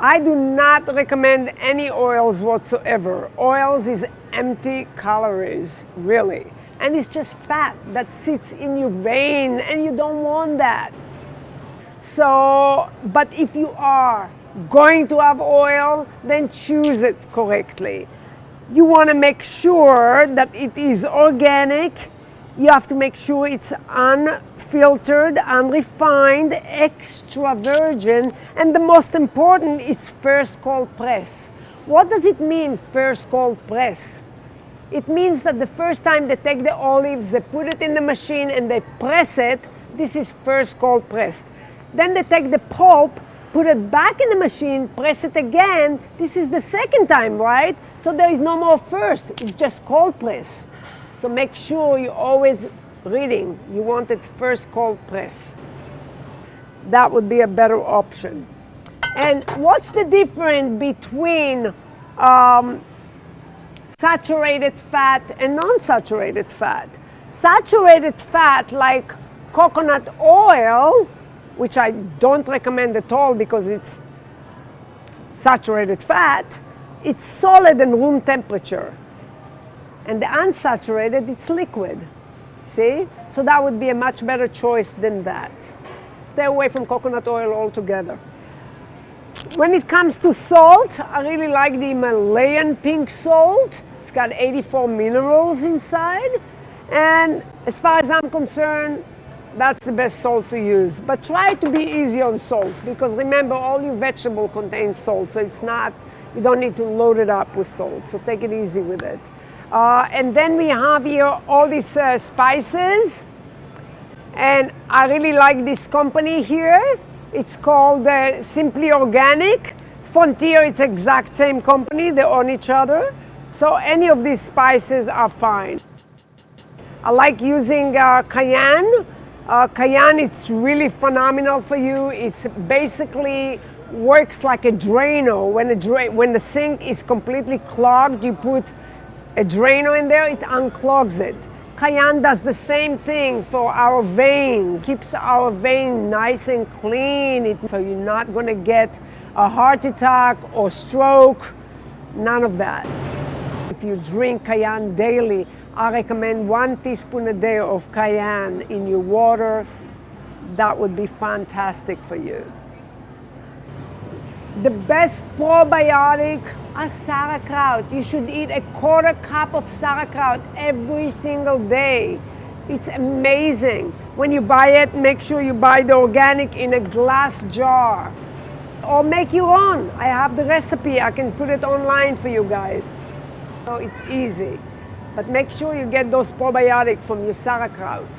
I do not recommend any oils whatsoever. Oils is empty calories, really. And it's just fat that sits in your vein, and you don't want that. So, but if you are going to have oil, then choose it correctly. You want to make sure that it is organic. You have to make sure it's unfiltered, unrefined, extra virgin, and the most important is first cold press. What does it mean, first cold press? It means that the first time they take the olives, they put it in the machine and they press it. This is first cold pressed. Then they take the pulp, put it back in the machine, press it again. This is the second time, right? So there is no more first, it's just cold press. So make sure you're always reading. You want it first cold press. That would be a better option. And what's the difference between saturated fat and non-saturated fat? Saturated fat, like coconut oil, which I don't recommend at all because it's saturated fat, it's solid and room temperature. And the unsaturated, it's liquid. See? So that would be a much better choice than that. Stay away from coconut oil altogether. When it comes to salt, I really like the Himalayan pink salt. It's got 84 minerals inside. And as far as I'm concerned, that's the best salt to use. But try to be easy on salt, because remember, all your vegetable contains salt, so it's not, you don't need to load it up with salt. So take it easy with it. And then we have here all these spices. And I really like this company here. It's called Simply Organic. Frontier, it's exact same company. They own each other. So any of these spices are fine. I like using cayenne. Cayenne, it's really phenomenal for you. It's basically works like a Drano. When the sink is completely clogged, you put a Drano in there, it unclogs it. Cayenne does the same thing for our veins. Keeps our vein nice and clean, so you're not going to get a heart attack or stroke, none of that. If you drink cayenne daily, I recommend 1 teaspoon a day of cayenne in your water. That would be fantastic for you. The best probiotic are sauerkraut. You should eat a 1/4 cup of sauerkraut every single day. It's amazing. When you buy it, make sure you buy the organic in a glass jar. Or make your own. I have the recipe. I can put it online for you guys. So it's easy. But make sure you get those probiotics from your sauerkraut.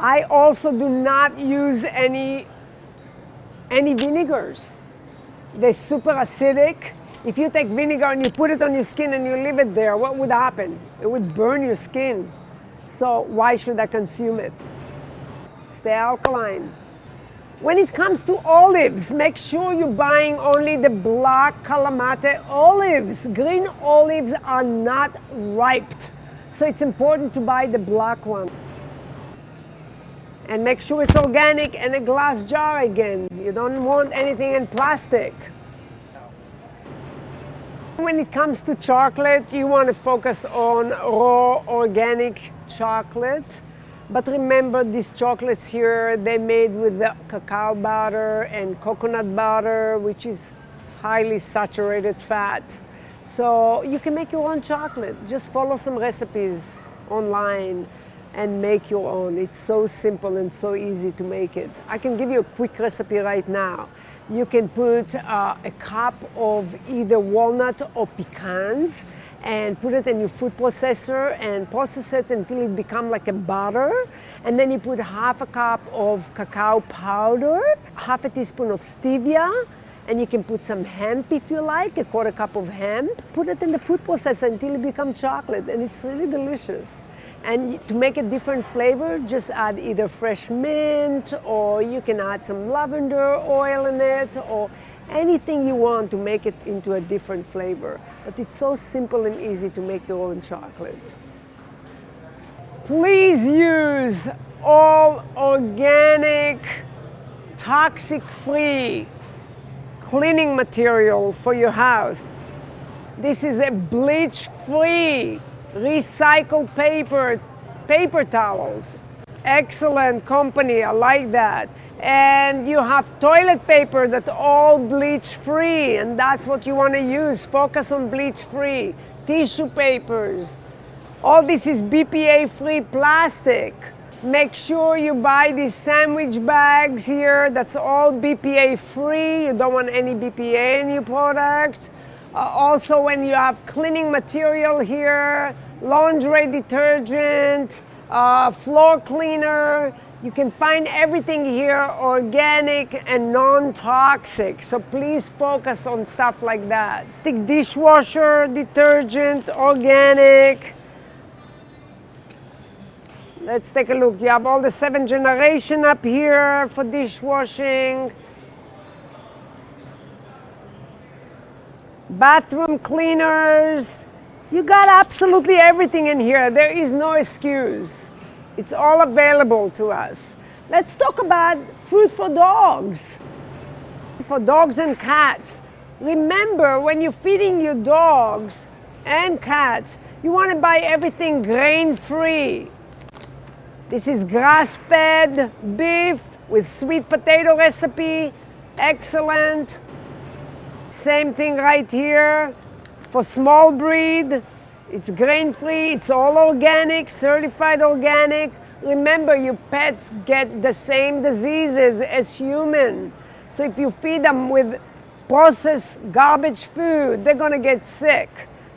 I also do not use any vinegars. They're super acidic. If you take vinegar and you put it on your skin and you leave it there, what would happen? It would burn your skin. So why should I consume it? Stay alkaline. When it comes to olives, make sure you're buying only the black Kalamata olives. Green olives are not ripe. So it's important to buy the black one. And make sure it's organic and a glass jar again. You don't want anything in plastic. When it comes to chocolate, you want to focus on raw organic chocolate. But remember, these chocolates here, they're made with the cacao butter and coconut butter, which is highly saturated fat. So you can make your own chocolate. Just follow some recipes online. and make your own. It's so simple and so easy to make it. I can give you a quick recipe right now. You can put a cup of either walnut or pecans and put it in your food processor and process it until it becomes like a butter. And then you put half a cup of cacao powder, half a teaspoon of stevia, and you can put some hemp if you like, a quarter cup of hemp. Put it in the food processor until it becomes chocolate, and it's really delicious. And to make a different flavor, just add either fresh mint, or you can add some lavender oil in it, or anything you want to make it into a different flavor. But it's so simple and easy to make your own chocolate. Please use all organic, toxic-free cleaning material for your house. This is a bleach-free, recycled paper towels. Excellent company, I like that. And you have toilet paper that's all bleach-free, and that's what you want to use. Focus on bleach-free. Tissue papers. All this is BPA-free plastic. Make sure you buy these sandwich bags here. That's all BPA-free. You don't want any BPA in your product. Also, when you have cleaning material here, laundry detergent, floor cleaner, you can find everything here organic and non-toxic. So please focus on stuff like that. Take dishwasher detergent, organic. Let's take a look. You have all the 7th generation up here for dishwashing. Bathroom cleaners. You got absolutely everything in here. There is no excuse. It's all available to us. Let's talk about food for dogs. For dogs and cats. Remember, when you're feeding your dogs and cats, you want to buy everything grain-free. This is grass-fed beef with sweet potato recipe. Excellent. Same thing right here. For small breed, it's grain-free, it's all organic, certified organic. Remember, your pets get the same diseases as humans. So if you feed them with processed garbage food, they're gonna get sick.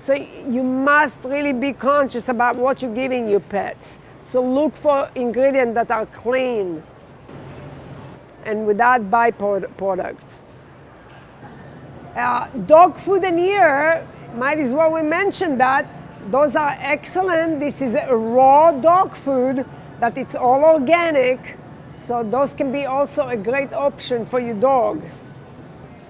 So you must really be conscious about what you're giving your pets. So look for ingredients that are clean and without byproducts. Dog food in here, might as well we mention that. Those are excellent. This is a raw dog food, that it's all organic. So those can be also a great option for your dog.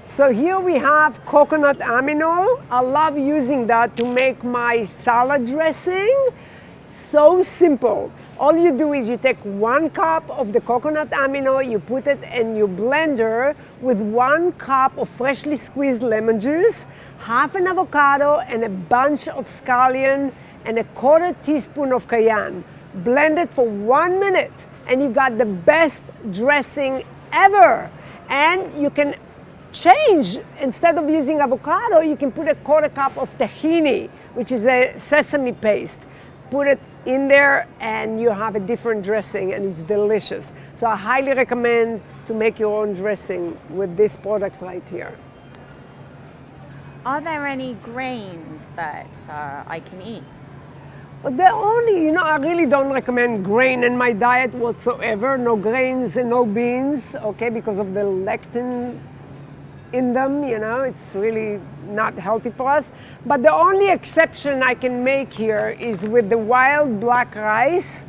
So here we have coconut aminol. I love using that to make my salad dressing. So simple. All you do is you take 1 cup of the coconut aminol, you put it in your blender with 1 cup of freshly squeezed lemon juice, half an avocado, and a bunch of scallion, and a 1/4 teaspoon of cayenne. Blend it for 1 minute, and you got the best dressing ever. And you can change, instead of using avocado, you can put a 1/4 cup of tahini, which is a sesame paste. Put it in there and you have a different dressing, and it's delicious. So I highly recommend to make your own dressing with this product right here. Are there any grains that I can eat? But the only, I really don't recommend grain in my diet whatsoever. No grains and no beans, okay, because of the lectin in them, it's really not healthy for us. But the only exception I can make here is with the wild black rice.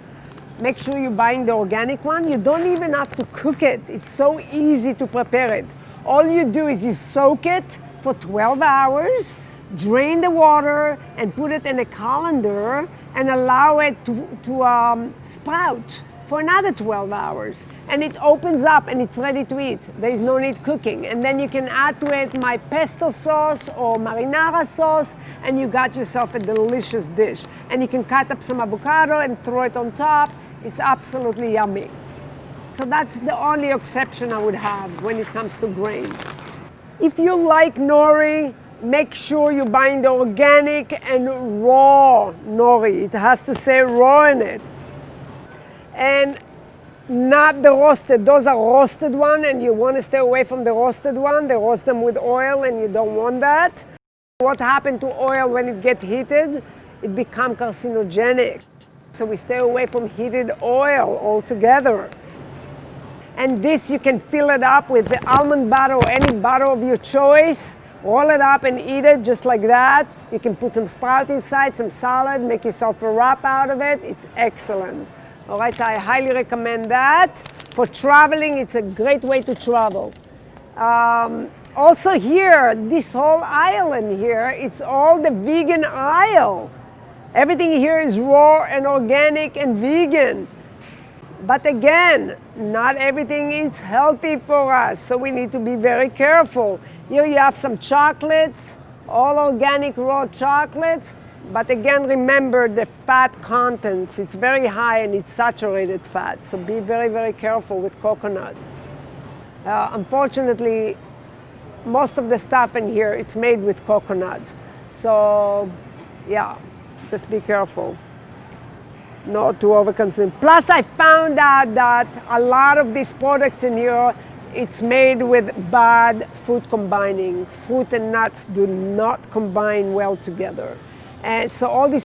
Make sure you're buying the organic one. You don't even have to cook it. It's so easy to prepare it. All you do is you soak it for 12 hours, drain the water, and put it in a colander and allow it to sprout for another 12 hours. And it opens up and it's ready to eat. There is no need cooking. And then you can add to it my pesto sauce or marinara sauce, and you got yourself a delicious dish. And you can cut up some avocado and throw it on top. It's absolutely yummy. So that's the only exception I would have when it comes to grain. If you like nori, make sure you're buying the organic and raw nori. It has to say raw in it. and not the roasted. Those are roasted one, and you want to stay away from the roasted one. They roast them with oil, and you don't want that. What happened to oil when it gets heated? It becomes carcinogenic. So we stay away from heated oil altogether. And this, you can fill it up with the almond butter or any butter of your choice. Roll it up and eat it just like that. You can put some sprout inside, some salad, make yourself a wrap out of it. It's excellent. All right, so I highly recommend that. For traveling, it's a great way to travel. Also here, this whole island here, it's all the vegan aisle. Everything here is raw and organic and vegan. But again, not everything is healthy for us, so we need to be very careful. Here you have some chocolates, all organic raw chocolates. But again, remember the fat contents. It's very high and it's saturated fat. So be very, very careful with coconut. Unfortunately, most of the stuff in here, it's made with coconut. So yeah, just be careful not to overconsume. Plus, I found out that a lot of these products in here, it's made with bad fruit combining. Fruit and nuts do not combine well together. And so all these